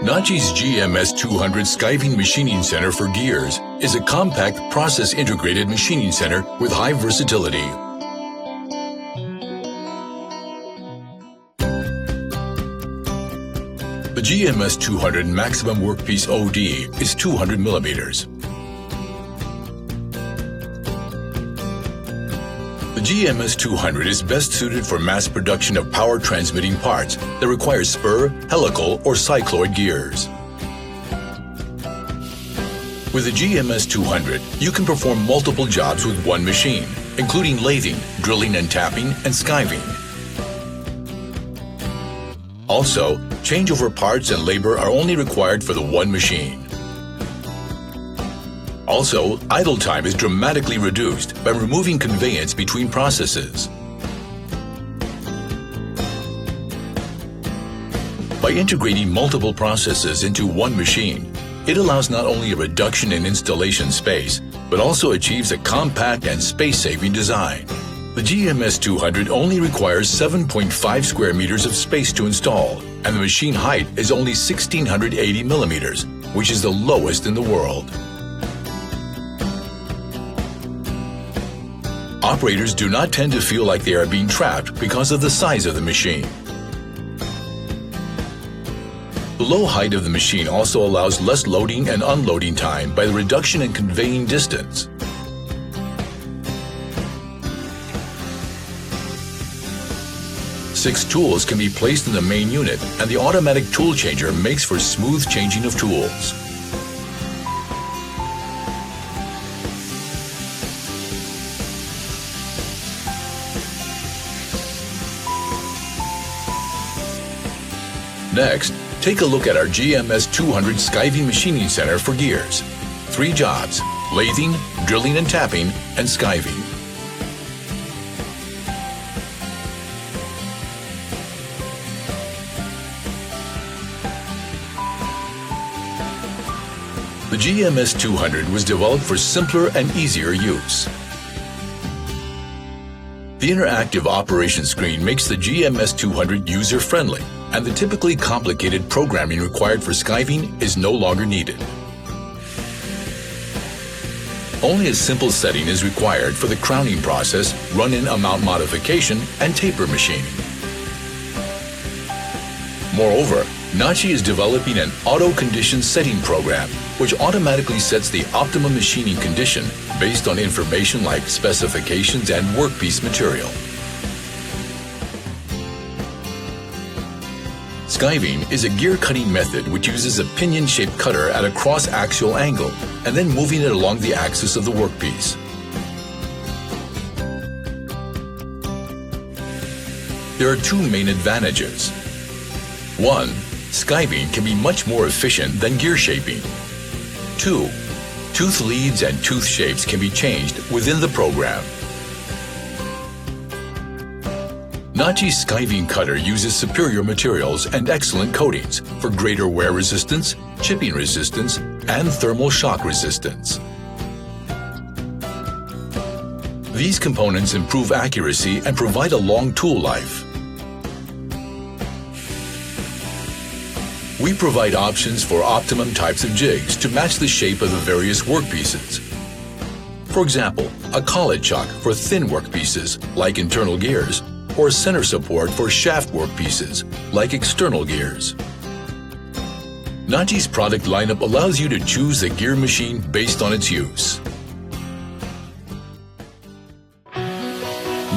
Nachi's GMS 200 Skiving Machining Center for Gears is a compact process-integrated machining center with high versatility. The GMS 200 maximum workpiece OD is 200 millimeters. The GMS 200 is best suited for mass production of power transmitting parts that require spur, helical, or cycloid gears. With the GMS 200, you can perform multiple jobs with one machine, including lathing, drilling and tapping, and skiving. Also, changeover parts and labor are only required for the one machine. Also, idle time is dramatically reduced by removing conveyance between processes. By integrating multiple processes into one machine, it allows not only a reduction in installation space, but also achieves a compact and space-saving design. The GMS 200 only requires 7.5 square meters of space to install, and the machine height is only 1,680 millimeters, which is the lowest in the world. Operators do not tend to feel like they are being trapped because of the size of the machine. The low height of the machine also allows less loading and unloading time by the reduction in conveying distance. Six tools can be placed in the main unit, and the automatic tool changer makes for smooth changing of tools. Next, take a look at our GMS 200 Skiving Machining Center for Gears. 3 jobs: lathing, drilling and tapping, and skiving. The GMS 200 was developed for simpler and easier use. The interactive operation screen makes the GMS 200 user-friendly, and the typically complicated programming required for skiving is no longer needed. Only a simple setting is required for the crowning process, run-in amount modification, and taper machining. Moreover, Nachi is developing an auto-condition setting program which automatically sets the optimum machining condition based on information like specifications and workpiece material. Skiving is a gear cutting method which uses a pinion-shaped cutter at a cross-axial angle and then moving it along the axis of the workpiece. There are 2 main advantages. 1. Skiving can be much more efficient than gear shaping. 2. Tooth leads and tooth shapes can be changed within the program. Nachi's skiving cutter uses superior materials and excellent coatings for greater wear resistance, chipping resistance, and thermal shock resistance. These components improve accuracy and provide a long tool life. We provide options for optimum types of jigs to match the shape of the various workpieces. For example, a collet chuck for thin workpieces, like internal gears, or center support for shaft workpieces, like external gears. Nachi's product lineup allows you to choose the gear machine based on its use.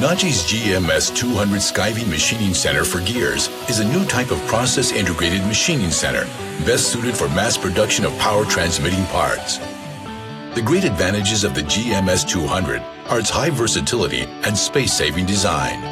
Nachi's GMS 200 Skiving Machining Center for Gears is a new type of process-integrated machining center, best suited for mass production of power transmitting parts. The great advantages of the GMS 200 are its high versatility and space-saving design.